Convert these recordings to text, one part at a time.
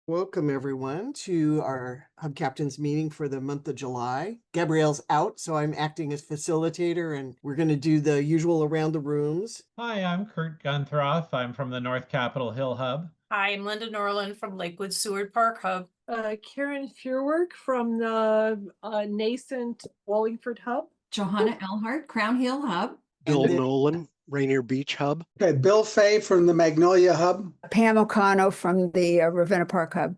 Welcome everyone to our Hub Captains meeting for the month of July. Gabrielle's out, so I'm acting as facilitator, and we're going to do the usual around the rooms. Hi, I'm Kurt Gunthroth. I'm from the North Capitol Hill Hub. Hi, I'm Linda Norland from Lakewood Seward Park Hub. Karen Furwork from the nascent Wallingford Hub. Johanna Elhart, Crown Hill Hub. Bill Nolan, Rainier Beach Hub. Okay, Bill Fay from the Magnolia Hub. Pam O'Connell from the Ravenna Park Hub.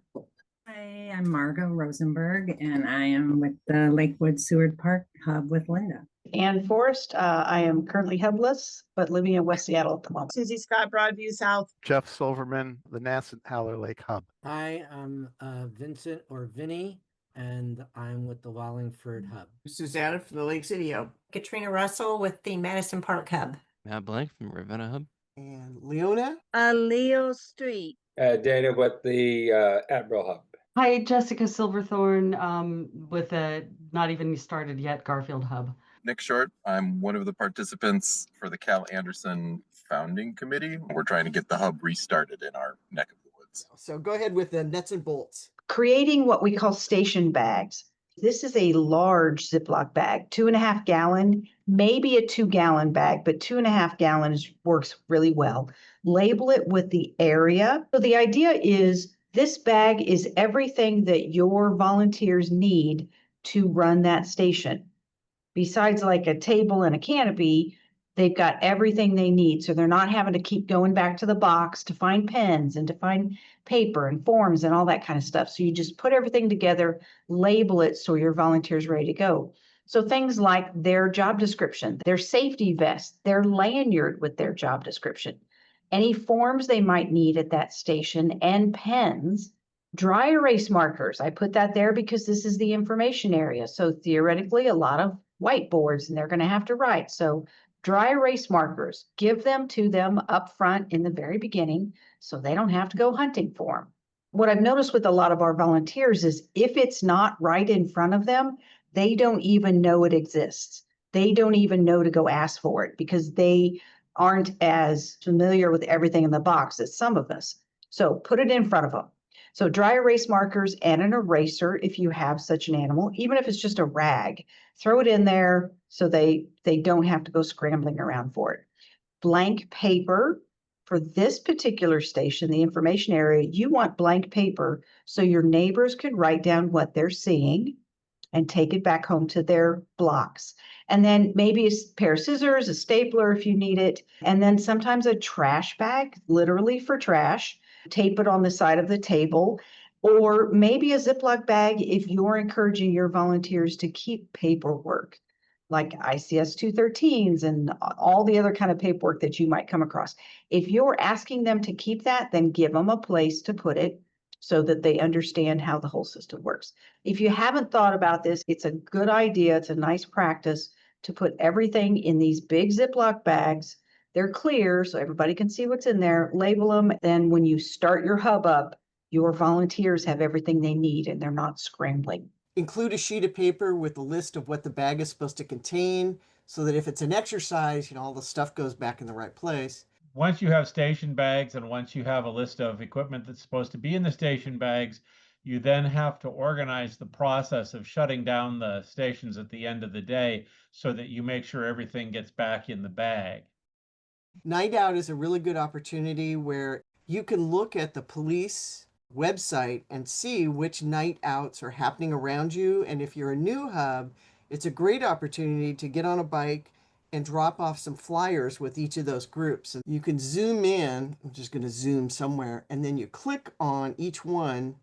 Hi, I'm Margot Rosenberg, and I am with the Lakewood Seward Park Hub with Linda. Ann Forrest, I am currently hubless, but living in West Seattle at the moment. Susie Scott, Broadview South. Jeff Silverman, the Nascent Howler Lake Hub. Hi, I'm Vincent or Vinny, and I'm with the Wallingford Hub. Susanna from the Lake City Hub. Katrina Russell with the Madison Park Hub. Matt Blank from Ravenna Hub. And Leona. Leo Street. Dana with the Admiral Hub. Hi, Jessica Silverthorne with a not even started yet Garfield Hub. Nick Short. I'm one of the participants for the Cal Anderson Founding Committee. We're trying to get the hub restarted in our neck of the woods. So go ahead with the nuts and bolts. Creating what we call station bags. This is a large Ziploc bag, 2.5 gallon, maybe a 2-gallon bag, but 2.5 gallons works really well. Label it with the area. So the idea is this bag is everything that your volunteers need to run that station. Besides like a table and a canopy, they've got everything they need. So they're not having to keep going back to the box to find pens and to find paper and forms and all that kind of stuff. So you just put everything together, label it so your volunteer's ready to go. So things like their job description, their safety vest, their lanyard with their job description, any forms they might need at that station, and pens, dry erase markers. I put that there because this is the information area. So theoretically, a lot of whiteboards and they're going to have to write. So dry erase markers, give them to them up front in the very beginning so they don't have to go hunting for them. What I've noticed with a lot of our volunteers is if it's not right in front of them, they don't even know it exists. They don't even know to go ask for it because they aren't as familiar with everything in the box as some of us. So put it in front of them. So dry erase markers and an eraser if you have such an animal, even if it's just a rag, throw it in there so they don't have to go scrambling around for it. Blank paper. For this particular station, the information area, you want blank paper so your neighbors could write down what they're seeing and take it back home to their blocks. And then maybe a pair of scissors, a stapler if you need it. And then sometimes a trash bag, literally for trash. Tape it on the side of the table, or maybe a Ziploc bag if you're encouraging your volunteers to keep paperwork like ICS 213s and all the other kind of paperwork that you might come across. If you're asking them to keep that, then give them a place to put it so that they understand how the whole system works. If you haven't thought about this, it's a good idea. It's a nice practice to put everything in these big Ziploc bags. They're clear, so everybody can see what's in there. Label them. Then when you start your hub up, your volunteers have everything they need and they're not scrambling. Include a sheet of paper with a list of what the bag is supposed to contain so that if it's an exercise, all the stuff goes back in the right place. Once you have station bags and once you have a list of equipment that's supposed to be in the station bags, you then have to organize the process of shutting down the stations at the end of the day so that you make sure everything gets back in the bag. Night Out is a really good opportunity where you can look at the police website and see which night outs are happening around you. And if you're a new hub, it's a great opportunity to get on a bike and drop off some flyers with each of those groups. And you can zoom in, I'm just going to zoom somewhere, and then you click on each one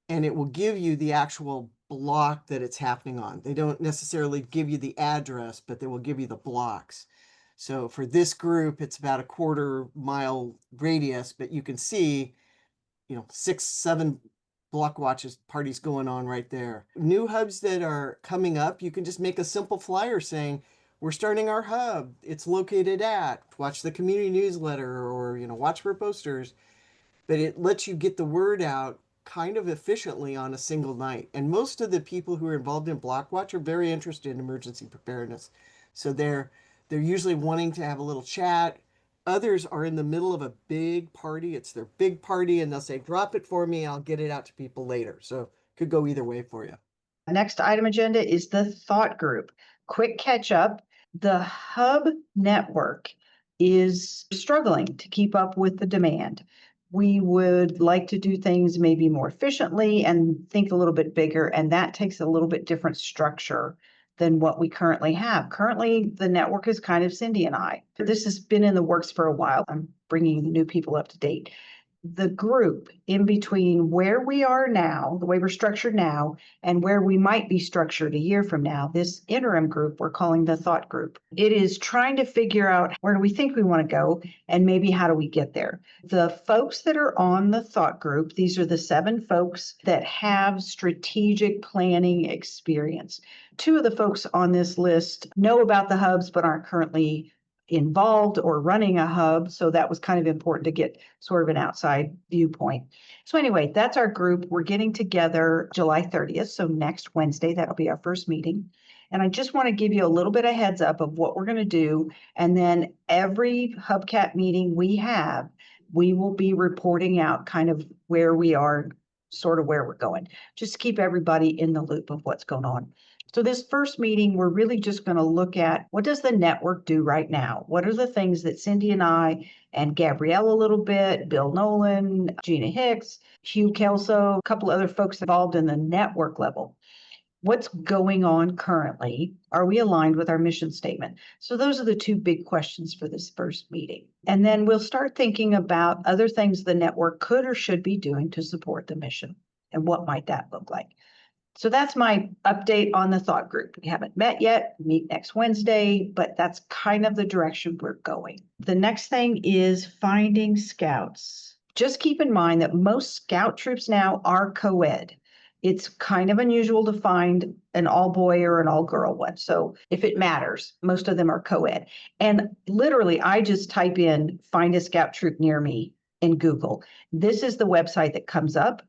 and it will give you the actual block that it's happening on. They don't necessarily give you the address, but they will give you the blocks. So for this group, it's about a 1/4 mile radius, but you can see, 6, 7 block watches parties going on right there. New hubs that are coming up, you can just make a simple flyer saying, we're starting our hub. It's located at, watch the community newsletter or, watch for posters. But it lets you get the word out kind of efficiently on a single night. And most of the people who are involved in Block Watch are very interested in emergency preparedness. So they're usually wanting to have a little chat Others are in the middle of a big party. It's their big party, and they'll say, drop it for me. I'll get it out to people later. So could go either way for you. Next item agenda is the thought group. Quick catch up. The Hub network is struggling to keep up with the demand. We would like to do things maybe more efficiently and think a little bit bigger, and that takes a little bit different structure than what we currently have. Currently, the network is kind of Cindy and I. This has been in the works for a while. I'm bringing the new people up to date. The group in between where we are now, the way we're structured now, and where we might be structured a year from now, this interim group we're calling the thought group. It is trying to figure out where do we think we want to go and maybe how do we get there. The folks that are on the thought group, these are the 7 folks that have strategic planning experience. 2 of the folks on this list know about the hubs but aren't currently involved or running a hub. So that was kind of important to get sort of an outside viewpoint. So anyway, that's our group. We're getting together July 30th. So next Wednesday, that'll be our first meeting. And I just want to give you a little bit of heads up of what we're going to do. And then every HubCap meeting we have, we will be reporting out kind of where we are, sort of where we're going. Just to keep everybody in the loop of what's going on. So this first meeting, we're really just going to look at what does the network do right now? What are the things that Cindy and I and Gabrielle a little bit, Bill Nolan, Gina Hicks, Hugh Kelso, a couple other folks involved in the network level. What's going on currently? Are we aligned with our mission statement? So those are the 2 big questions for this first meeting. And then we'll start thinking about other things the network could or should be doing to support the mission. And what might that look like? So that's my update on the thought group. We haven't met yet, meet next Wednesday, but that's kind of the direction we're going. The next thing is finding scouts. Just keep in mind that most scout troops now are co-ed. It's kind of unusual to find an all-boy or an all-girl one. So if it matters, most of them are co-ed. And literally, I just type in find a scout troop near me in Google. This is the website that comes up.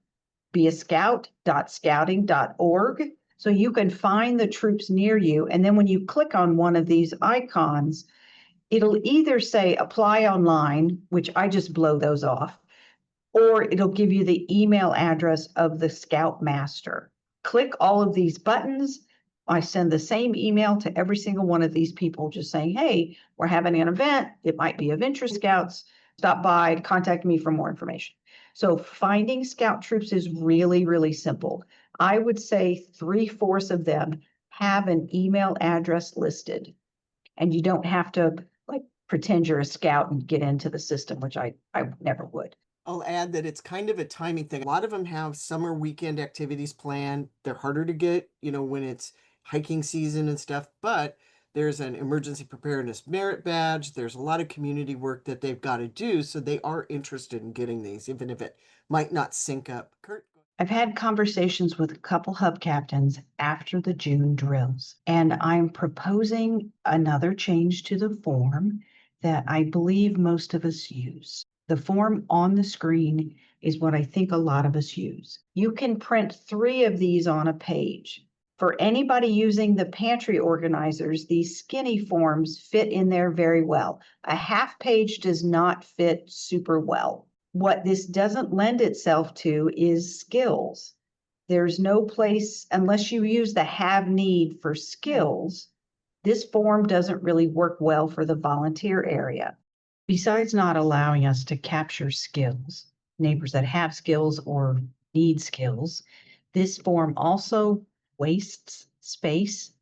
beascout.scouting.org. So you can find the troops near you. And then when you click on one of these icons, it'll either say apply online, which I just blow those off, or it'll give you the email address of the scout master. Click all of these buttons. I send the same email to every single one of these people just saying, hey, we're having an event. It might be of interest, scouts. Stop by, contact me for more information. So finding scout troops is really, really simple. I would say 3/4 of them have an email address listed, and you don't have to like pretend you're a scout and get into the system, which I never would. I'll add that it's kind of a timing thing. A lot of them have summer weekend activities planned. They're harder to get, when it's hiking season and stuff, but there's an emergency preparedness merit badge. There's a lot of community work that they've got to do. So they are interested in getting these, even if it might not sync up. Kurt? I've had conversations with a couple hub captains after the June drills, and I'm proposing another change to the form that I believe most of us use. The form on the screen is what I think a lot of us use. You can print 3 of these on a page. For anybody using the pantry organizers, these skinny forms fit in there very well. A half page does not fit super well. What this doesn't lend itself to is skills. There's no place, unless you use the have need for skills, this form doesn't really work well for the volunteer area. Besides not allowing us to capture skills, neighbors that have skills or need skills, this form also wastes space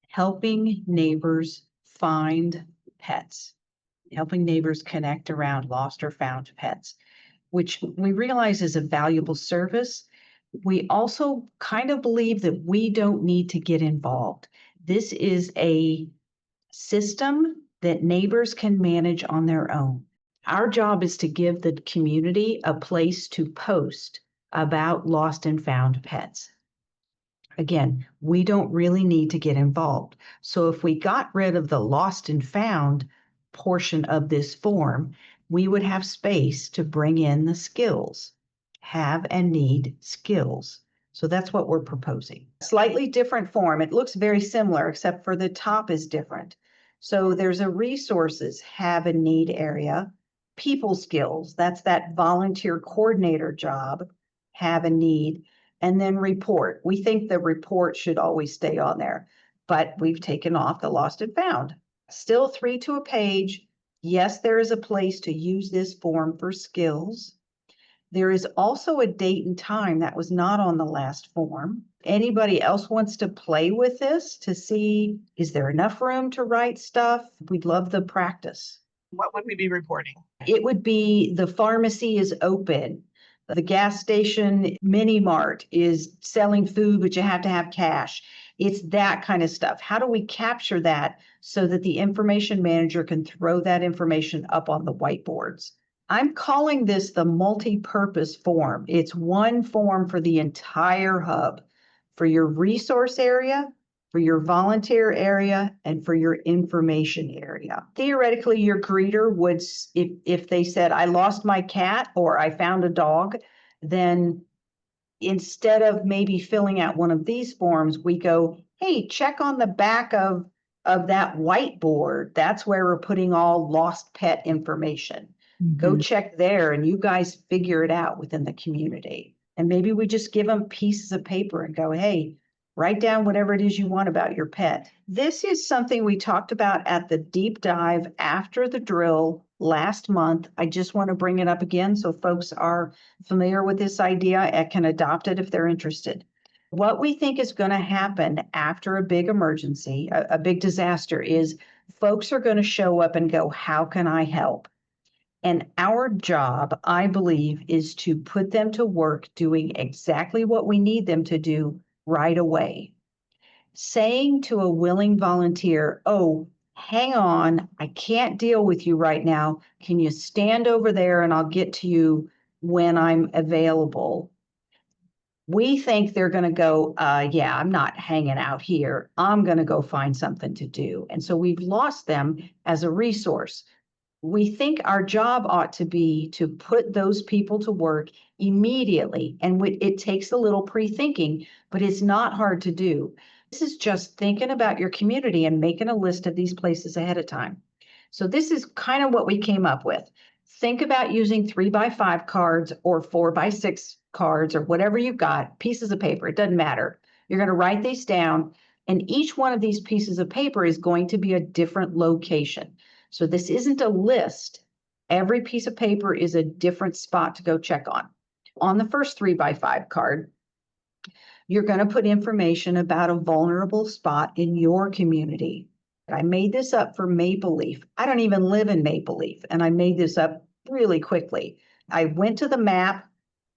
helping neighbors find pets, helping neighbors connect around lost or found pets, which we realize is a valuable service. We also kind of believe that we don't need to get involved. This is a system that neighbors can manage on their own. Our job is to give the community a place to post about lost and found pets. Again, we don't really need to get involved. So if we got rid of the lost and found portion of this form, we would have space to bring in the skills, have and need skills. So that's what we're proposing. Slightly different form. It looks very similar, except for the top is different. So there's a resources, have and need area, people skills, that's that volunteer coordinator job, have and need, and then report. We think the report should always stay on there, but we've taken off the lost and found. Still 3 to a page. Yes, there is a place to use this form for skills. There is also a date and time that was not on the last form. Anybody else wants to play with this to see, is there enough room to write stuff? We'd love the practice. What would we be reporting? It would be the pharmacy is open. The gas station mini mart is selling food, but you have to have cash. It's that kind of stuff. How do we capture that so that the information manager can throw that information up on the whiteboards? I'm calling this the multi-purpose form. It's one form for the entire hub, for your resource area, for your volunteer area, and for your information area. Theoretically, your greeter would, if they said, I lost my cat or I found a dog, then instead of maybe filling out one of these forms, we go, hey, check on the back of that whiteboard. That's where we're putting all lost pet information. Go check there and you guys figure it out within the community. And maybe we just give them pieces of paper and go, hey, write down whatever it is you want about your pet. This is something we talked about at the deep dive after the drill last month. I just want to bring it up again so folks are familiar with this idea and can adopt it if they're interested. What we think is going to happen after a big emergency, a big disaster, is folks are going to show up and go, how can I help? And our job, I believe, is to put them to work doing exactly what we need them to do right away. Saying to a willing volunteer, oh, hang on, I can't deal with you right now. Can you stand over there and I'll get to you when I'm available? We think they're going to go, yeah, I'm not hanging out here. I'm going to go find something to do. And so we've lost them as a resource. We think our job ought to be to put those people to work immediately. And it takes a little pre-thinking, but it's not hard to do. This is just thinking about your community and making a list of these places ahead of time. So this is kind of what we came up with. Think about using 3x5 cards or 4x6 cards or whatever you've got, pieces of paper, it doesn't matter. You're going to write these down, and each one of these pieces of paper is going to be a different location. So this isn't a list. Every piece of paper is a different spot to go check on. On the first 3x5 card, you're going to put information about a vulnerable spot in your community. I made this up for Maple Leaf. I don't even live in Maple Leaf, and I made this up really quickly. I went to the map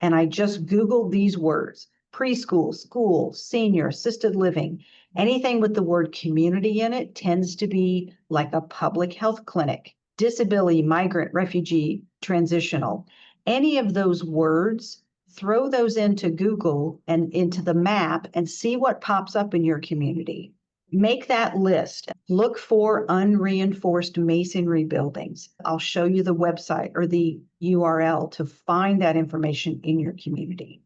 and I just Googled these words: preschool, school, senior, assisted living. Anything with the word community in it tends to be like a public health clinic, disability, migrant, refugee, transitional. Any of those words, throw those into Google and into the map and see what pops up in your community. Make that list. Look for unreinforced masonry buildings. I'll show you the website or the URL to find that information in your community.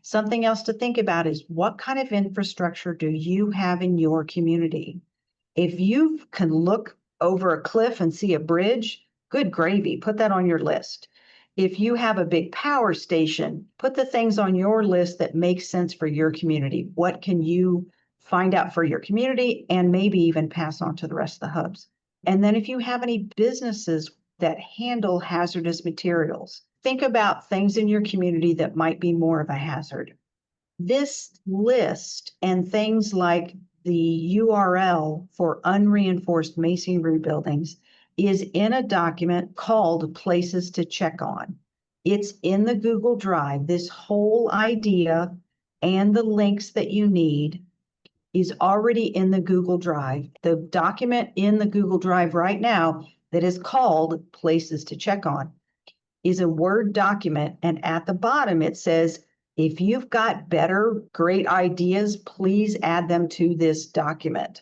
Something else to think about is, what kind of infrastructure do you have in your community? If you can look over a cliff and see a bridge, good gravy, put that on your list. If you have a big power station, put the things on your list that make sense for your community. What can you find out for your community and maybe even pass on to the rest of the hubs? And then if you have any businesses that handle hazardous materials, think about things in your community that might be more of a hazard. This list and things like the URL for unreinforced masonry buildings is in a document called Places to Check On. It's in the Google Drive. This whole idea and the links that you need is already in the Google Drive. The document in the Google Drive right now that is called Places to Check On is a Word document. And at the bottom, it says, if you've got better, great ideas, please add them to this document.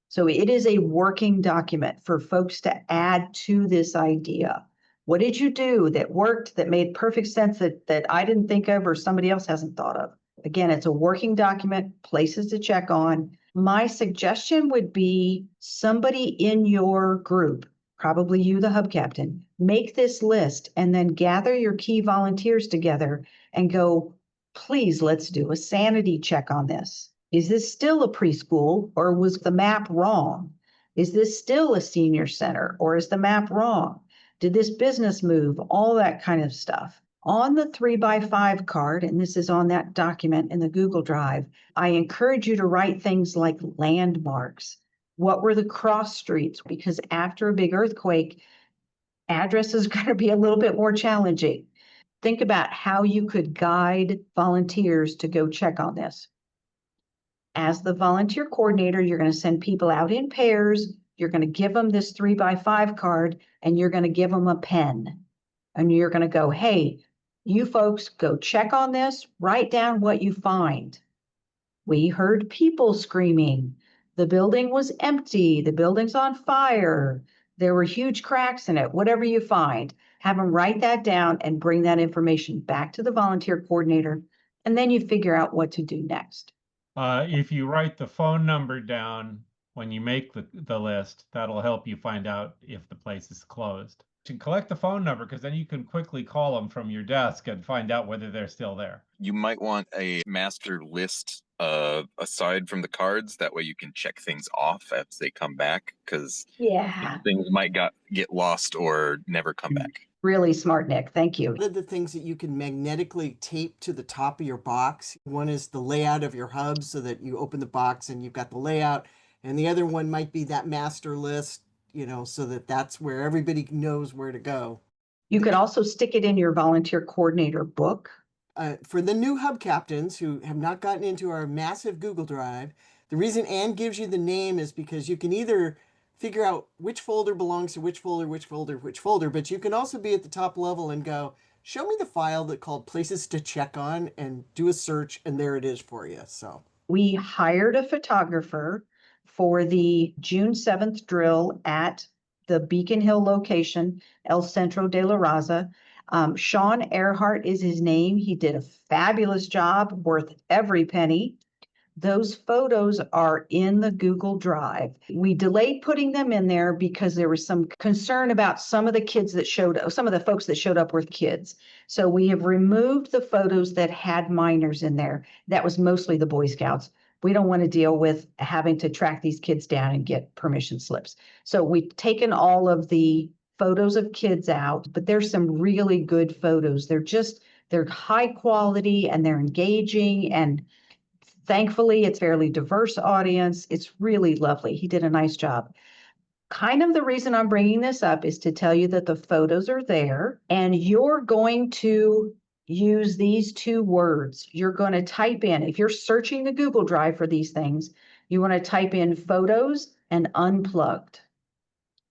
So it is a working document for folks to add to this idea. What did you do that worked, that made perfect sense, that I didn't think of or somebody else hasn't thought of? Again, it's a working document, places to check on. My suggestion would be somebody in your group, probably you, the hub captain, make this list and then gather your key volunteers together and go, please, let's do a sanity check on this. Is this still a preschool or was the map wrong? Is this still a senior center or is the map wrong? Did this business move? All that kind of stuff. On the 3x5 card, and this is on that document in the Google Drive, I encourage you to write things like landmarks. What were the cross streets? Because after a big earthquake, address is going to be a little bit more challenging. Think about how you could guide volunteers to go check on this. As the volunteer coordinator, you're going to send people out in pairs. You're going to give them this 3x5 card and you're going to give them a pen. And you're going to go, hey, you folks go check on this, write down what you find. We heard people screaming. The building was empty. The building's on fire. There were huge cracks in it. Whatever you find, have them write that down and bring that information back to the volunteer coordinator. And then you figure out what to do next. If you write the phone number down when you make the list, that'll help you find out if the place is closed. To collect the phone number, because then you can quickly call them from your desk and find out whether they're still there. You might want a master list aside from the cards. That way you can check things off as they come back, because things might get lost or never come back. Really smart, Nick. Thank you. One of the things that you can magnetically tape to the top of your box, one is the layout of your hub so that you open the box and you've got the layout. And the other one might be that master list, you know, so that that's where everybody knows where to go. You could also stick it in your volunteer coordinator book. For the new hub captains who have not gotten into our massive Google Drive, the reason Anne gives you the name is because you can either figure out which folder belongs to which folder, but you can also be at the top level and go, show me the file that called places to check on and do a search, and there it is for you. So we hired a photographer for the June 7th drill at the Beacon Hill location, El Centro de la Raza. Sean Earhart is his name. He did a fabulous job, worth every penny. Those photos are in the Google Drive. We delayed putting them in there because there was some concern about some of the folks that showed up were kids. So we have removed the photos that had minors in there. That was mostly the Boy Scouts. We don't want to deal with having to track these kids down and get permission slips. So we've taken all of the photos of kids out, but there's some really good photos. They're high quality and they're engaging, and thankfully, it's a fairly diverse audience. It's really lovely. He did a nice job. Kind of the reason I'm bringing this up is to tell you that the photos are there and you're going to use these two words. You're going to type in, if you're searching the Google Drive for these things, you want to type in photos and unplugged.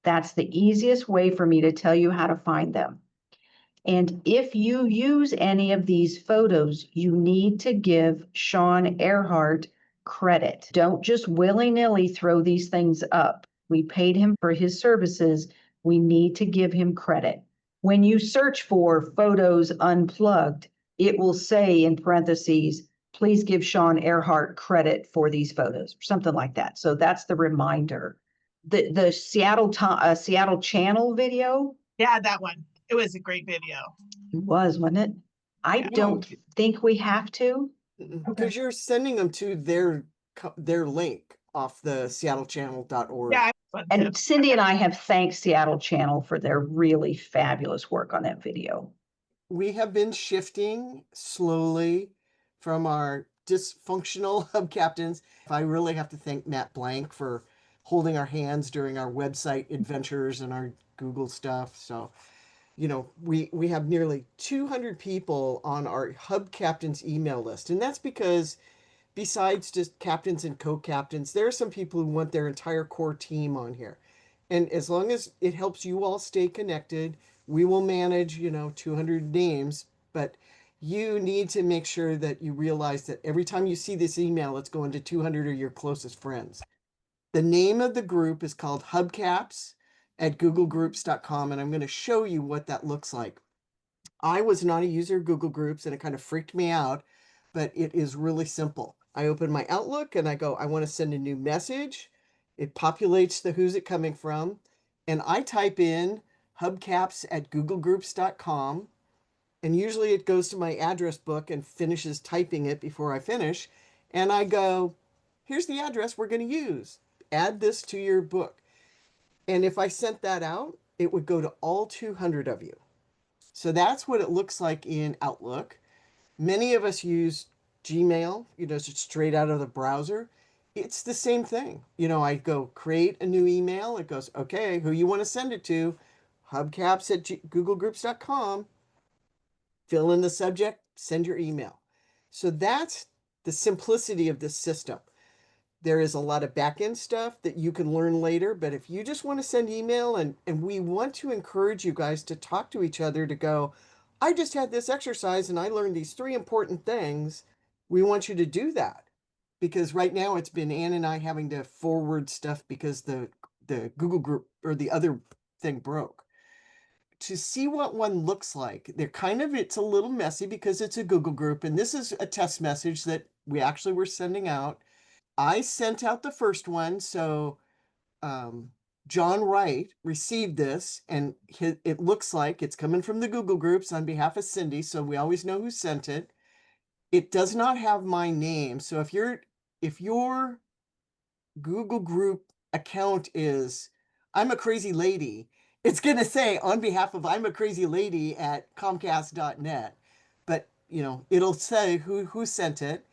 That's the easiest way for me to tell you how to find them. And if you use any of these photos, you need to give Sean Earhart credit. Don't just willy-nilly throw these things up. We paid him for his services. We need to give him credit. When you search for photos unplugged, it will say in parentheses, please give Sean Earhart credit for these photos, or something like that. So that's the reminder. The Seattle Channel video. Yeah, that one. It was a great video. It was, wasn't it? I don't think we have to. Because you're sending them to their link off the seattlechannel.org. Yeah. And Cindy and I have thanked Seattle Channel for their really fabulous work on that video. We have been shifting slowly from our dysfunctional hub captains. I really have to thank Matt Blank for holding our hands during our website adventures and our Google stuff. So, you know, we have nearly 200 people on our hub captains email list. And that's because besides just captains and co-captains, there are some people who want their entire core team on here. And as long as it helps you all stay connected, we will manage, 200 names. But you need to make sure that you realize that every time you see this email, it's going to 200 of your closest friends. The name of the group is called HubCaps at googlegroups.com, and I'm going to show you what that looks like. I was not a user of Google Groups, and it kind of freaked me out, but it is really simple. I open my Outlook and I go, I want to send a new message. It populates the who's it coming from. And I type in hubcaps@googlegroups.com. And usually it goes to my address book and finishes typing it before I finish. And I go, here's the address we're going to use. Add this to your book. And if I sent that out, it would go to all 200 of you. So that's what it looks like in Outlook. Many of us use Gmail, just straight out of the browser. It's the same thing. I go create a new email. It goes, okay, who you want to send it to? hubcaps@googlegroups.com. Fill in the subject, send your email. So that's the simplicity of this system. There is a lot of back-end stuff that you can learn later, but if you just want to send email, and we want to encourage you guys to talk to each other to go, I just had this exercise and I learned these 3 important things. We want you to do that, because right now it's been Ann and I having to forward stuff because the Google group or the other thing broke. To see what one looks like, it's a little messy because it's a Google group, and this is a test message that we actually were sending out. I sent out the first one, so John Wright received this, and it looks like it's coming from the Google groups on behalf of Cindy, so we always know who sent it. It does not have my name, so if your Google group account is I'm a crazy lady, it's going to say on behalf of I'm a crazy lady at comcast.net, but it'll say who sent it.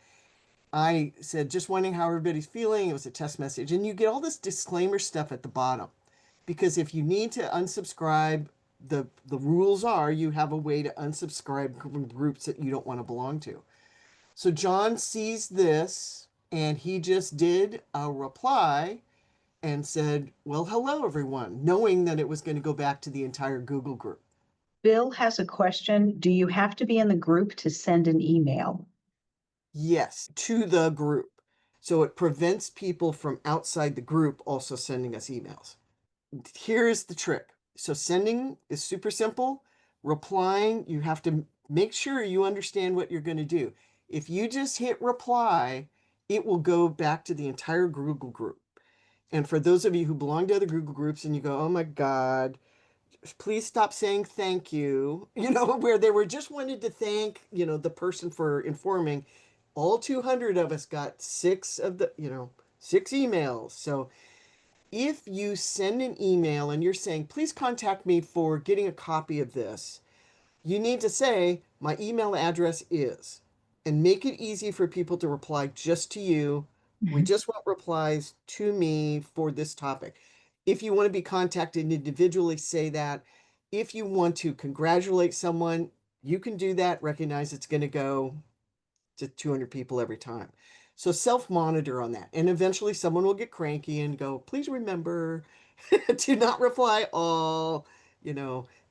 I said, just wondering how everybody's feeling. It was a test message. And you get all this disclaimer stuff at the bottom, because if you need to unsubscribe, the rules are you have a way to unsubscribe from groups that you don't want to belong to. So John sees this and he just did a reply and said, well, hello, everyone, knowing that it was going to go back to the entire Google group. Bill has a question. Do you have to be in the group to send an email? Yes, to the group. So it prevents people from outside the group also sending us emails. Here's the trick. So sending is super simple. Replying, you have to make sure you understand what you're going to do. If you just hit reply, it will go back to the entire Google group. And for those of you who belong to other Google groups and you go, oh my God, please stop saying thank you, where they were just wanted to thank, the person for informing. All 200 of us got 6 emails. So if you send an email and you're saying, please contact me for getting a copy of this, you need to say, my email address is, and make it easy for people to reply just to you. We just want replies to me for this topic. If you want to be contacted individually, say that. If you want to congratulate someone, you can do that. Recognize it's going to go to 200 people every time. So self-monitor on that. And eventually someone will get cranky and go, please remember to not reply all,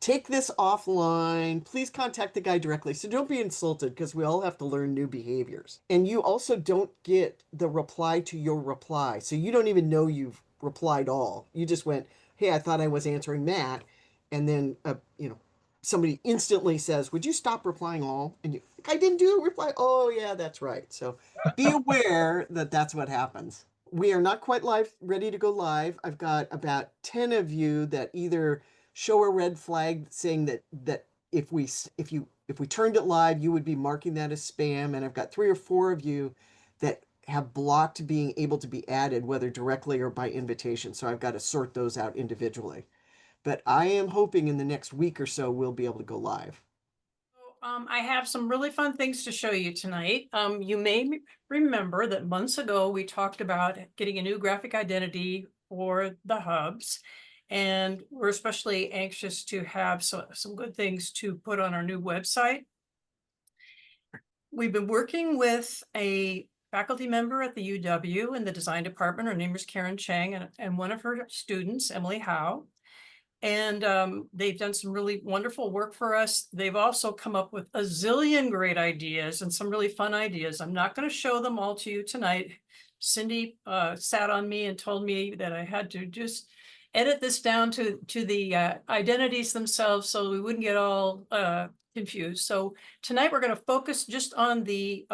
take this offline. Please contact the guy directly. So don't be insulted, because we all have to learn new behaviors. And you also don't get the reply to your reply. So you don't even know you've replied all. You just went, hey, I thought I was answering Matt. And then, somebody instantly says, would you stop replying all? And I didn't do a reply. Oh, yeah, that's right. So be aware that that's what happens. We are not quite ready to go live. I've got about 10 of you that either show a red flag saying that if we turned it live, you would be marking that as spam. And I've got 3 or 4 of you that have blocked being able to be added, whether directly or by invitation. So I've got to sort those out individually. But I am hoping in the next week or so we'll be able to go live. I have some really fun things to show you tonight. You may remember that months ago we talked about getting a new graphic identity for the hubs, and we're especially anxious to have some good things to put on our new website. We've been working with a faculty member at the UW in the design department. Her name is Karen Chang, and one of her students, Emily Howe. And they've done some really wonderful work for us. They've also come up with a zillion great ideas and some really fun ideas. I'm not going to show them all to you tonight. Cindy sat on me and told me that I had to just edit this down to the identities themselves so we wouldn't get all confused. So tonight we're going to focus just on the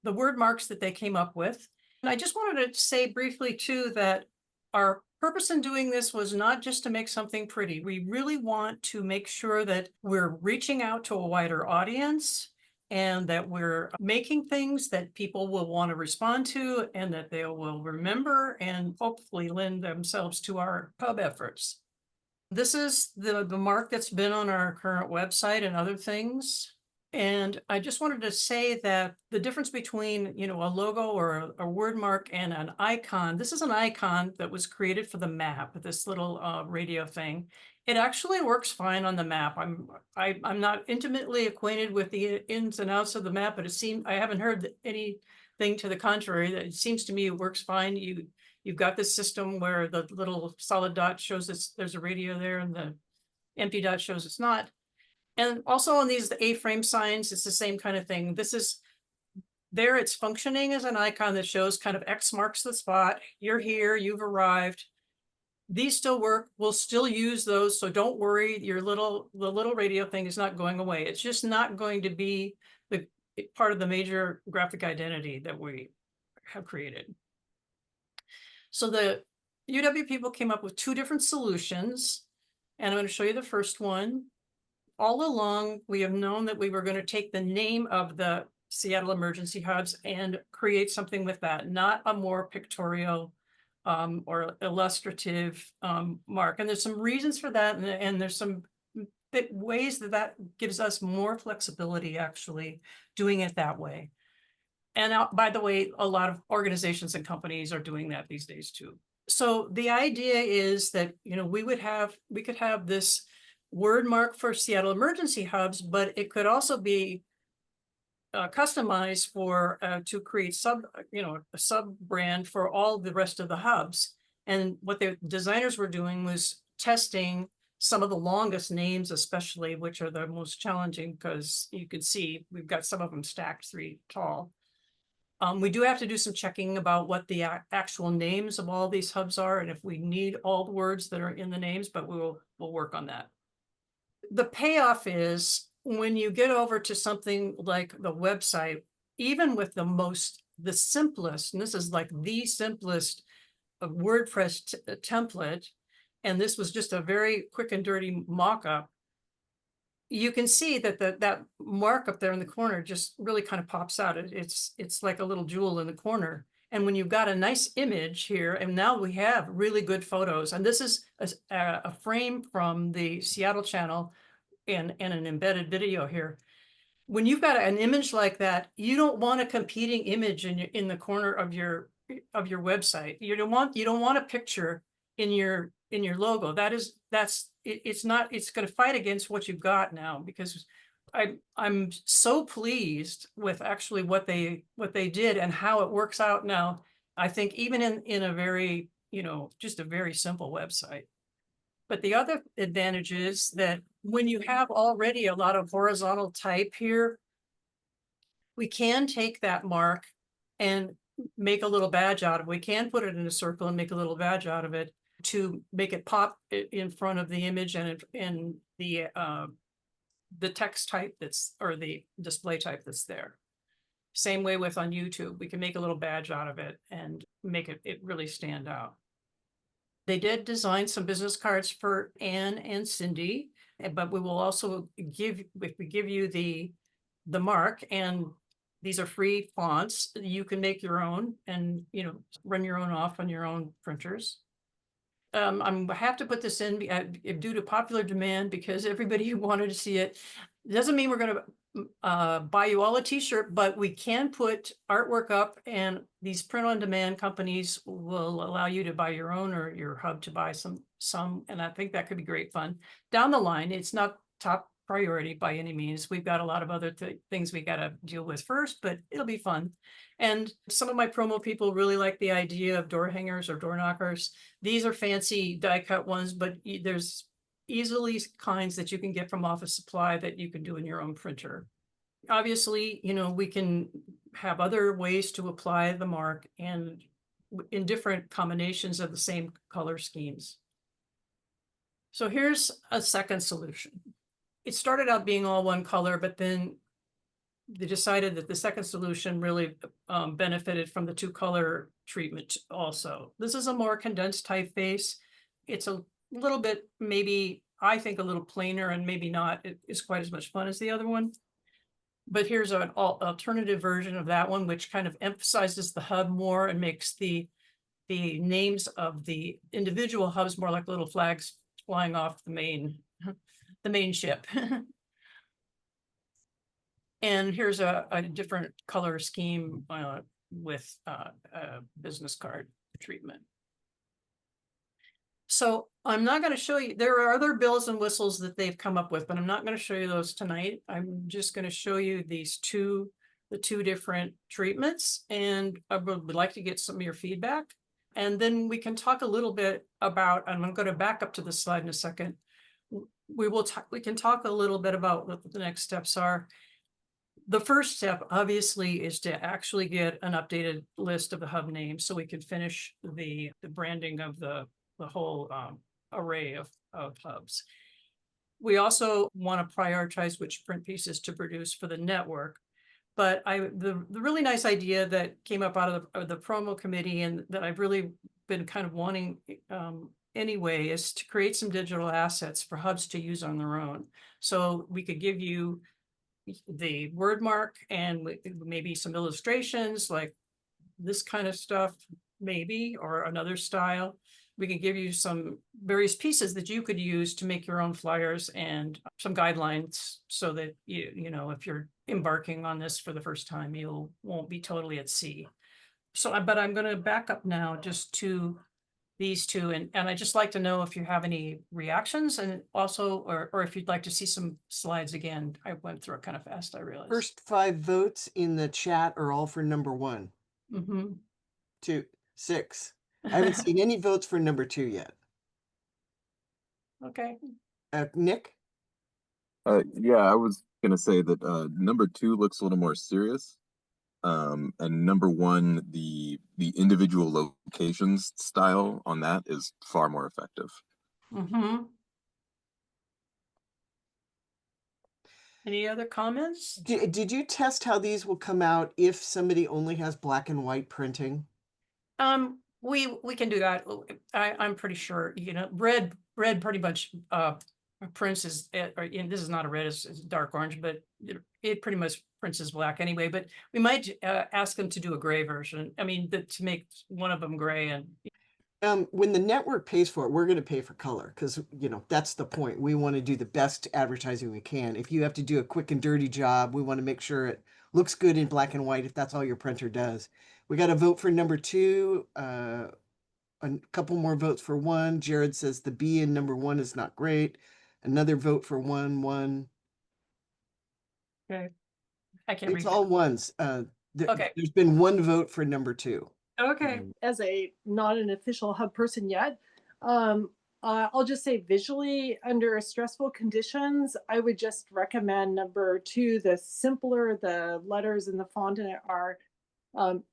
the word marks that they came up with. And I just wanted to say briefly too, that our purpose in doing this was not just to make something pretty. We really want to make sure that we're reaching out to a wider audience and that we're making things that people will want to respond to and that they will remember and hopefully lend themselves to our hub efforts. This is the mark that's been on our current website and other things. And I just wanted to say that the difference between, you know, a logo or a word mark and an icon, this is an icon that was created for the map, this little radio thing. It actually works fine on the map. I'm not intimately acquainted with the ins and outs of the map, but it seems I haven't heard anything to the contrary. That it seems to me it works fine. You've got this system where the little solid dot shows there's a radio there and the empty dot shows it's not. And also on these, the A-frame signs, it's the same kind of thing. This is there, it's functioning as an icon that shows kind of X marks the spot. You're here, you've arrived. These still work. We'll still use those. So don't worry, the little radio thing is not going away. It's just not going to be the part of the major graphic identity that we have created. So the UW people came up with two different solutions, and I'm going to show you the first one. All along, we have known that we were going to take the name of the Seattle Emergency Hubs and create something with that, not a more pictorial or illustrative mark. And there's some reasons for that, and there's some ways that gives us more flexibility actually doing it that way. And by the way, a lot of organizations and companies are doing that these days too. So the idea is that, you know, we could have this word mark for Seattle Emergency Hubs, but it could also be customized for to create a sub brand for all the rest of the hubs. And what the designers were doing was testing some of the longest names, especially, which are the most challenging, because you can see we've got some of them stacked 3 tall. We do have to do some checking about what the actual names of all these hubs are, and if we need all the words that are in the names, but we'll work on that. The payoff is when you get over to something like the website, even with the simplest, and this is like the simplest of WordPress template, and this was just a very quick and dirty mock-up, you can see that that mark up there in the corner just really kind of pops out. It's like a little jewel in the corner. And when you've got a nice image here, and now we have really good photos, and this is a frame from the Seattle channel and an embedded video here. When you've got an image like that, you don't want a competing image in the corner of your website. You don't want a picture in your logo. It's going to fight against what you've got now, because I'm so pleased with actually what they did and how it works out now. I think even in a very, just a very simple website. But the other advantage is that when you have already a lot of horizontal type here, we can take that mark and make a little badge out of it. We can put it in a circle and make a little badge out of it to make it pop in front of the image and in the text type or the display type that's there. Same way with on YouTube, we can make a little badge out of it and make it really stand out. They did design some business cards for Anne and Cindy, but we will also if we give you the mark, and these are free fonts, you can make your own and run your own off on your own printers. I have to put this in due to popular demand, because everybody wanted to see it. It doesn't mean we're going to buy you all a t-shirt, but we can put artwork up, and these print-on-demand companies will allow you to buy your own, or your hub to buy some, and I think that could be great fun. Down the line, it's not top priority by any means. We've got a lot of other things we got to deal with first, but it'll be fun. And some of my promo people really like the idea of door hangers or door knockers. These are fancy die cut ones, but there's easily kinds that you can get from Office Supply that you can do in your own printer. Obviously, we can have other ways to apply the mark and in different combinations of the same color schemes. So here's a second solution. It started out being all one color, but then they decided that the second solution really benefited from the 2-color treatment also. This is a more condensed typeface. It's a little bit, maybe, I think a little plainer, and maybe not is quite as much fun as the other one. But here's an alternative version of that one, which kind of emphasizes the hub more and makes the names of the individual hubs more like little flags flying off the main ship. And here's a different color scheme with a business card treatment. So I'm not going to show you, there are other bells and whistles that they've come up with, but I'm not going to show you those tonight. I'm just going to show you the two different treatments, and I would like to get some of your feedback. And then we can talk a little bit about, and I'm going to back up to the slide in a second. We can talk a little bit about what the next steps are. The first step, obviously, is to actually get an updated list of the hub names so we can finish the branding of the whole array of hubs. We also want to prioritize which print pieces to produce for the network. But the really nice idea that came up out of the promo committee, and that I've really been kind of wanting anyway, is to create some digital assets for hubs to use on their own. So we could give you the word mark and maybe some illustrations like this kind of stuff, maybe, or another style. We can give you some various pieces that you could use to make your own flyers and some guidelines so that you know, if you're embarking on this for the first time, you won't be totally at sea. So, but I'm going to back up now just to these two, and I'd just like to know if you have any reactions, and also, or if you'd like to see some slides again. I went through it kind of fast, I realized. First 5 votes in the chat are all for number 1. 2, 6. I haven't seen any votes for number 2 yet. Okay. Nick? Yeah, I was gonna say that number 2 looks a little more serious. And number 1, the individual locations style on that is far more effective. Any other comments? Did you test how these will come out if somebody only has black and white printing? We can do that. I'm pretty sure, you know, red pretty much prints is, and this is not a red, it's dark orange, but it pretty much prints as black anyway. But we might ask them to do a gray version. I mean, to make one of them gray. And when the network pays for it, we're going to pay for color because, you know, that's the point. We want to do the best advertising we can. If you have to do a quick and dirty job, we want to make sure it looks good in black and white if that's all your printer does. We got a vote for number 2, a couple more votes for 1. Jared says the B in number 1 is not great. Another vote for 1. Okay. I can't read. It's all ones. Okay. There's been 1 vote for number 2. Okay. As not an official hub person yet, I'll just say visually under stressful conditions, I would just recommend number 2. The simpler the letters and the font in it are,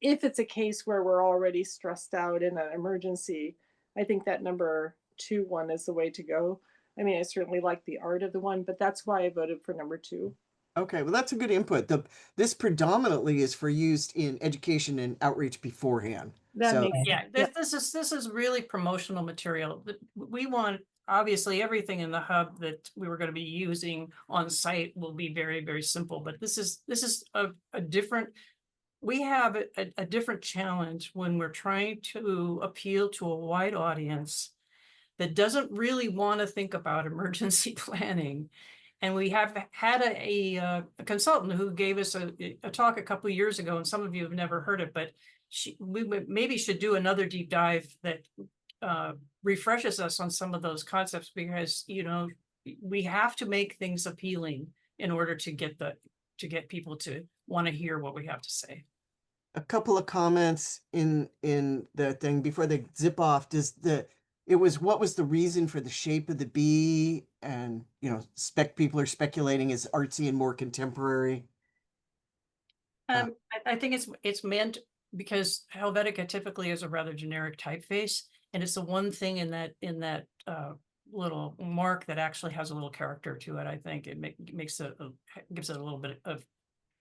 if it's a case where we're already stressed out in an emergency, I think that number 2 one is the way to go. I mean, I certainly like the art of the one, but that's why I voted for number 2. Okay, well, that's a good input. This predominantly is for use in education and outreach beforehand. This is really promotional material. We want, obviously, everything in the hub that we were going to be using on site will be very, very simple. But this is a different. We have a different challenge when we're trying to appeal to a wide audience that doesn't really want to think about emergency planning. And we have had a consultant who gave us a talk a couple of years ago, and some of you have never heard it, but we maybe should do another deep dive that refreshes us on some of those concepts, because, you know, we have to make things appealing in order to get people to want to hear what we have to say. A couple of comments in the thing before they zip off. What was the reason for the shape of the B? And, you know, people are speculating is artsy and more contemporary. I think it's meant because Helvetica typically is a rather generic typeface, and it's the one thing in that little mark that actually has a little character to it. I think it gives it a little bit of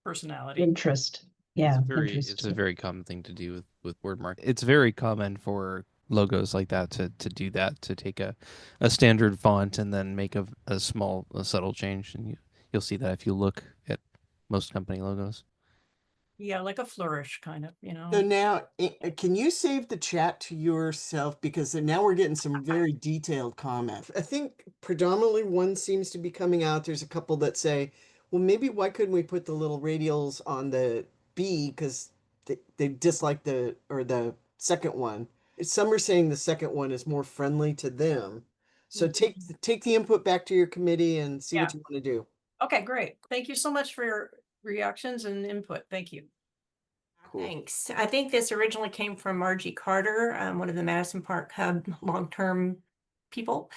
personality. Interest. Yeah, It's a very common thing to do with word marketing. It's very common for logos like that to do that, to take a standard font and then make a subtle change. And you'll see that if you look at most company logos. Yeah, like a flourish kind of, So now, can you save the chat to yourself? Because now we're getting some very detailed comments. I think predominantly one seems to be coming out. There's a couple that say, well, maybe why couldn't we put the little radials on the B? Because they dislike the second one. Some are saying the second one is more friendly to them. So take the input back to your committee and see what you want to do. Okay, great. Thank you so much for your reactions and input. Thank you. Thanks. I think this originally came from Margie Carter, one of the Madison Park Hub long-term people.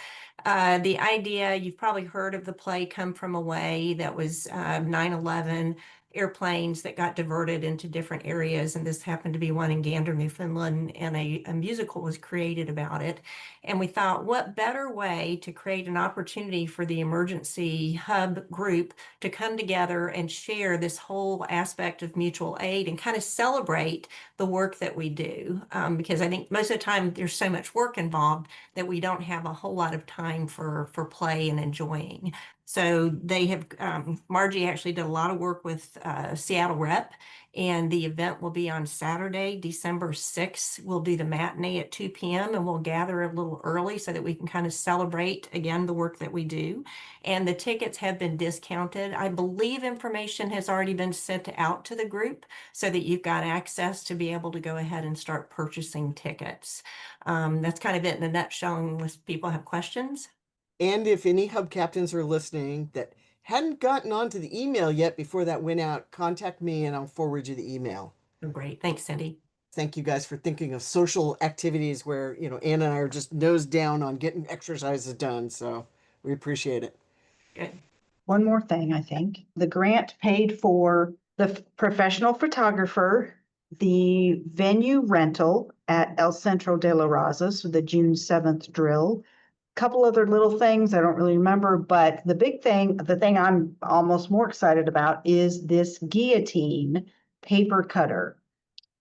The idea, you've probably heard of the play Come From Away, that was 9/11 airplanes that got diverted into different areas, and this happened to be one in Gander, Newfoundland, and a musical was created about it. And we thought, what better way to create an opportunity for the emergency hub group to come together and share this whole aspect of mutual aid and kind of celebrate the work that we do. Because I think most of the time there's so much work involved that we don't have a whole lot of time for play and enjoying. So they have, Margie actually did a lot of work with Seattle Rep, and the event will be on Saturday, December 6th. We'll do the matinee at 2 p.m. and we'll gather a little early so that we can kind of celebrate again the work that we do. And the tickets have been discounted. I believe information has already been sent out to the group so that you've got access to be able to go ahead and start purchasing tickets. That's kind of it in a nutshell, unless people have questions. And if any hub captains are listening that hadn't gotten onto the email yet before that went out, contact me and I'll forward you the email. Oh, great. Thanks, Cindy. Thank you guys for thinking of social activities where, Ann and I are just nose down on getting exercises done. So we appreciate it. Good. One more thing, I think. The grant paid for the professional photographer, the venue rental at El Centro de la Raza, so the June 7th drill. Couple other little things I don't really remember, but the big thing, the thing I'm almost more excited about is this guillotine paper cutter.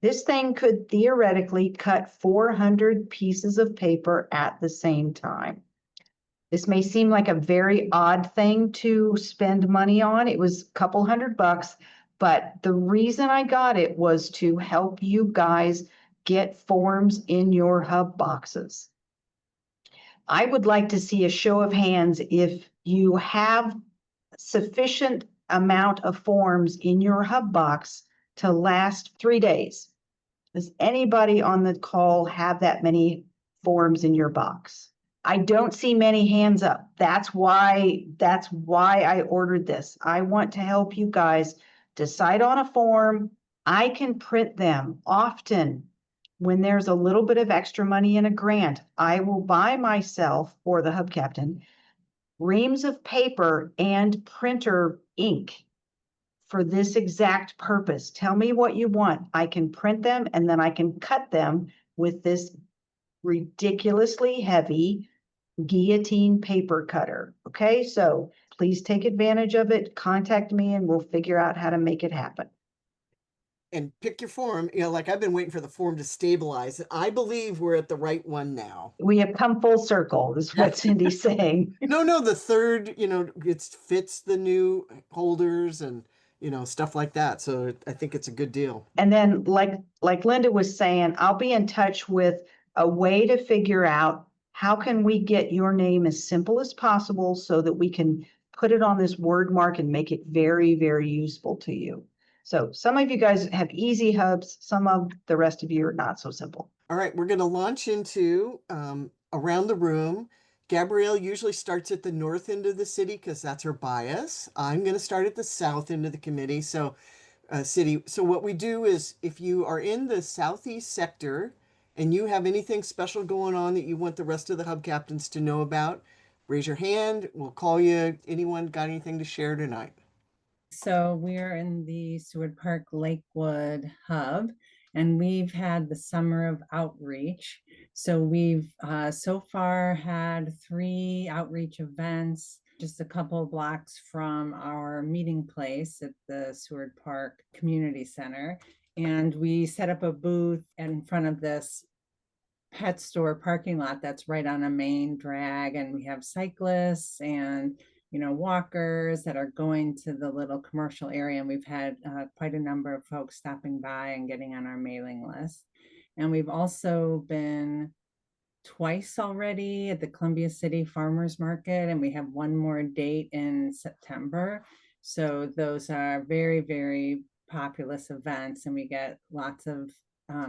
This thing could theoretically cut 400 pieces of paper at the same time. This may seem like a very odd thing to spend money on. It was a couple $100, but the reason I got it was to help you guys get forms in your hub boxes. I would like to see a show of hands if you have sufficient amount of forms in your hub box to last 3 days. Does anybody on the call have that many forms in your box? I don't see many hands up. That's why I ordered this. I want to help you guys decide on a form. I can print them often. When there's a little bit of extra money in a grant, I will buy myself or the hub captain reams of paper and printer ink for this exact purpose. Tell me what you want. I can print them and then I can cut them with this ridiculously heavy guillotine paper cutter. Okay, so please take advantage of it. Contact me and we'll figure out how to make it happen. And pick your form. Like I've been waiting for the form to stabilize. I believe we're at the right one now. We have come full circle, is what Cindy's saying. No, the third, it fits the new holders and, stuff like that. So I think it's a good deal. And then like Linda was saying, I'll be in touch with a way to figure out how can we get your name as simple as possible so that we can put it on this word mark and make it very, very useful to you. So some of you guys have easy hubs. Some of the rest of you are not so simple. All right, we're going to launch into around the room. Gabrielle usually starts at the north end of the city because that's her bias. I'm going to start at the south end of the committee. So city. So what we do is if you are in the southeast sector and you have anything special going on that you want the rest of the hub captains to know about, raise your hand. We'll call you. Anyone got anything to share tonight? So we're in the Seward Park Lakewood hub, and we've had the summer of outreach. So we've so far had 3 outreach events. just a couple of blocks from our meeting place at the Seward Park Community Center. And we set up a booth in front of this pet store parking lot that's right on a main drag. And we have cyclists and, walkers that are going to the little commercial area. And we've had quite a number of folks stopping by and getting on our mailing list. And we've also been twice already at the Columbia City Farmers Market, and we have one more date in September. So those are very, very populous events, and we get lots of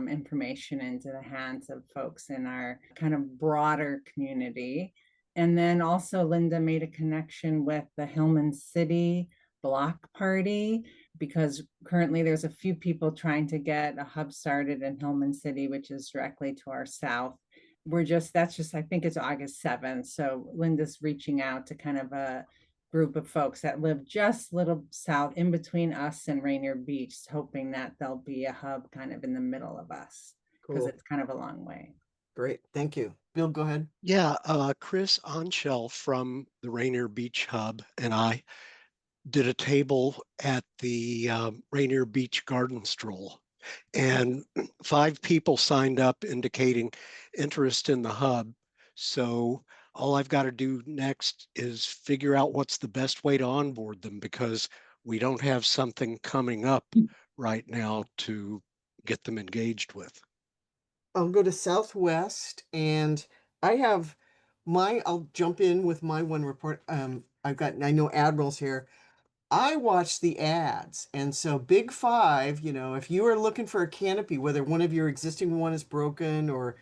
information into the hands of folks in our kind of broader community. And then also Linda made a connection with the Hillman City Block Party, because currently there's a few people trying to get a hub started in Hillman City, which is directly to our south. I think it's August 7th. So Linda's reaching out to kind of a group of folks that live just a little south in between us and Rainier Beach, hoping that there'll be a hub kind of in the middle of us, because Cool. it's kind of a long way. Great. Thank you. Bill, go ahead. Yeah, Chris Onshell from the Rainier Beach Hub and I did a table at the Rainier Beach Garden Stroll. And 5 people signed up indicating interest in the hub. So all I've got to do next is figure out what's the best way to onboard them, because we don't have something coming up right now to get them engaged with. I'll go to Southwest, and I'll jump in with my one report. I know Admiral's here. I watched the ads, and so Big Five, if you are looking for a canopy, whether one of your existing one is broken or,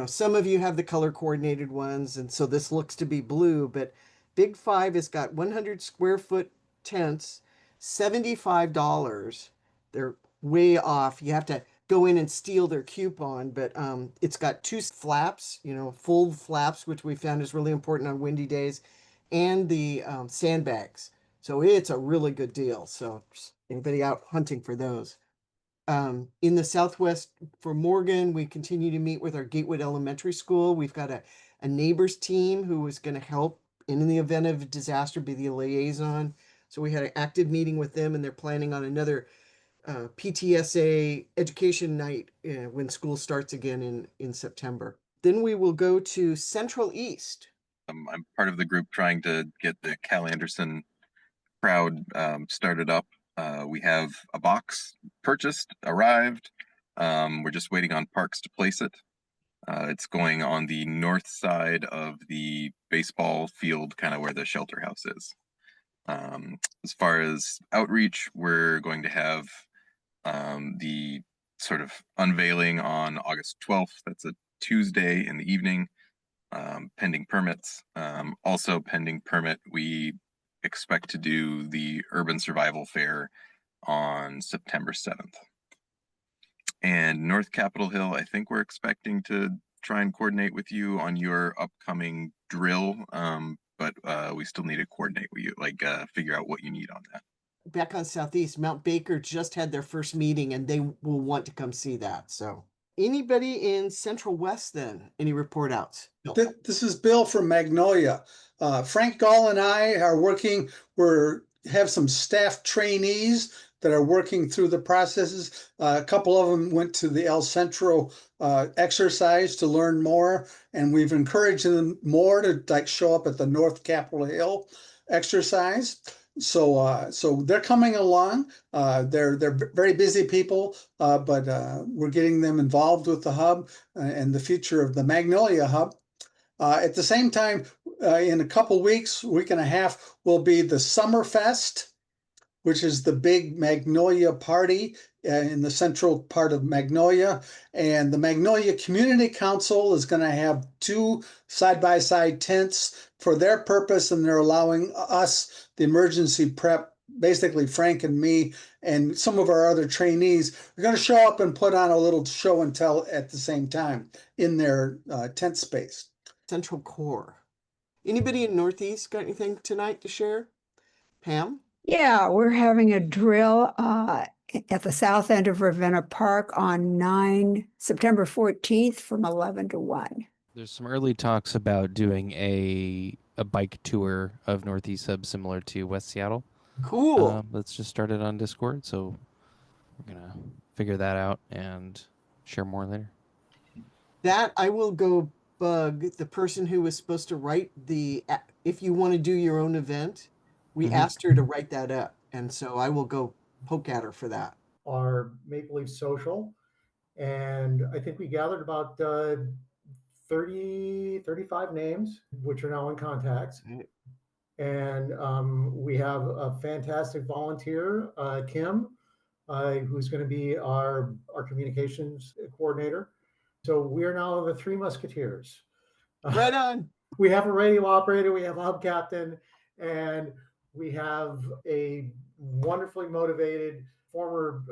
some of you have the color coordinated ones, and so this looks to be blue, but Big Five has got 100 square foot tents, $75. They're way off. You have to go in and steal their coupon, but it's got 2 flaps, full flaps, which we found is really important on windy days, and the sandbags. So it's a really good deal. So anybody out hunting for those. In the Southwest for Morgan, we continue to meet with our Gatewood Elementary School. We've got a neighbors team who is going to help in the event of a disaster, be the liaison. So we had an active meeting with them, and they're planning on another PTSA education night when school starts again in September. Then we will go to Central East. I'm part of the group trying to get the Cal Anderson crowd started up. We have a box purchased, arrived. We're just waiting on Parks to place it. It's going on the north side of the baseball field, kind of where the shelter house is. As far as outreach, we're going to have the sort of unveiling on August 12th. That's a Tuesday in the evening, pending permits. Also pending permit, we expect to do the Urban Survival Fair on September 7th. And North Capitol Hill, I think we're expecting to try and coordinate with you on your upcoming drill, but we still need to coordinate with you, figure out what you need on that. Back on Southeast, Mount Baker just had their first meeting, and they will want to come see that. So anybody in Central West then? Any report outs? This is Bill from Magnolia. Frank Gall and I are working. Have some staff trainees that are working through the processes. A couple of them went to the El Centro exercise to learn more, and we've encouraged them more to show up at the North Capitol Hill exercise. So they're coming along. They're very busy people, but we're getting them involved with the hub and the future of the Magnolia Hub. At the same time, in a couple weeks, week and a half, will be the Summerfest, which is the big Magnolia party in the central part of Magnolia. And the Magnolia Community Council is going to have 2 side-by-side tents for their purpose, and they're allowing us, the emergency prep, basically Frank and me and some of our other trainees, are going to show up and put on a little show and tell at the same time in their tent space. Central Core. Anybody in Northeast got anything tonight to share? Pam? Yeah, we're having a drill at the south end of Ravenna Park on September 14th from 11 to 1. There's some early talks about doing a a bike tour of Northeast Hub similar to West Seattle. Cool. That's just started on Discord, so we're gonna figure that out and share more later. That I will go bug the person who was supposed to write if you want to do your own event, we asked her to write that up. And so I will go poke at her for that. Our Maple Leaf Social. And I think we gathered about 35 names, which are now in contacts. And we have a fantastic volunteer, Kim, who's going to be our communications coordinator. So we are now the Three Musketeers. Right on. We have a radio operator, we have a hub captain, and we have a wonderfully motivated former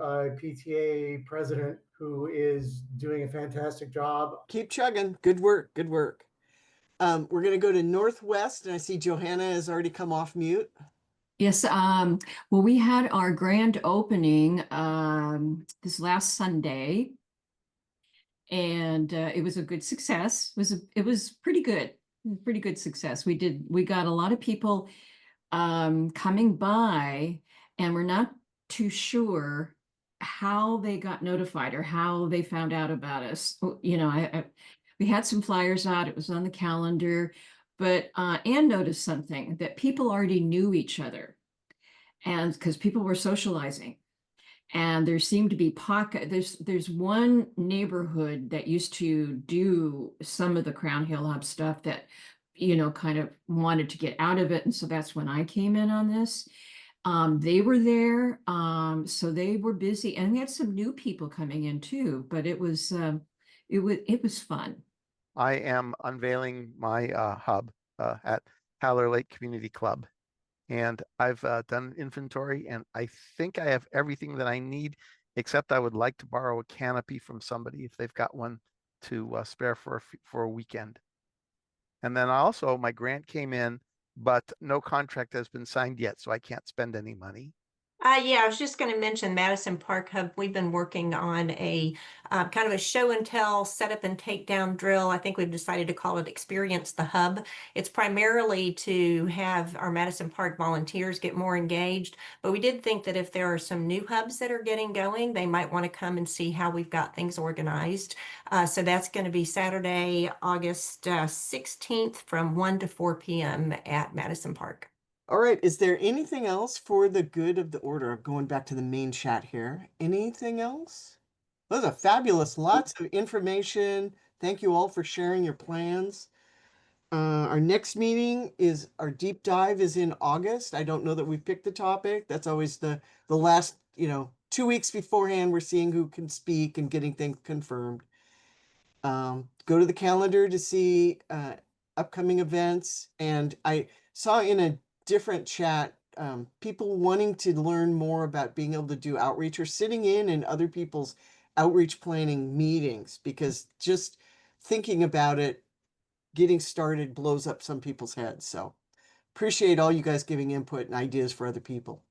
PTA president who is doing a fantastic job. Keep chugging. Good work. Good work. We're going to go to Northwest, and I see Johanna has already come off mute. Yes, well, we had our grand opening this last Sunday, and it was a good success. It was pretty good. Pretty good success. We got a lot of people coming by, and we're not too sure how they got notified or how they found out about us. You know, we had some flyers out, it was on the calendar, but Anne noticed something, that people already knew each other, and because people were socializing. And there seemed to be there's one neighborhood that used to do some of the Crown Hill Hub stuff that, you know, kind of wanted to get out of it. And so that's when I came in on this. They were there, so they were busy, and we had some new people coming in too, but it was fun. I am unveiling my hub at Howler Lake Community Club. And I've done inventory, and I think I have everything that I need, except I would like to borrow a canopy from somebody if they've got one to spare for a weekend. And then also my grant came in, but no contract has been signed yet, so I can't spend any money. Yeah, I was just going to mention Madison Park Hub. We've been working on a kind of a show and tell, set up and take down drill. I think we've decided to call it Experience the Hub. It's primarily to have our Madison Park volunteers get more engaged, but we did think that if there are some new hubs that are getting going, they might want to come and see how we've got things organized. So that's going to be Saturday, August 16th from 1 to 4 p.m. at Madison Park. All right. Is there anything else for the good of the order? Going back to the main chat here. Anything else? Those are fabulous. Lots of information. Thank you all for sharing your plans. Our next meeting is our deep dive is in August. I don't know that we picked the topic. That's always the last, 2 weeks beforehand. We're seeing who can speak and getting things confirmed. Go to the calendar to see upcoming events. And I saw in a different chat, people wanting to learn more about being able to do outreach or sitting in other people's outreach planning meetings, because just thinking about it, getting started blows up some people's heads. So appreciate all you guys giving input and ideas for other people.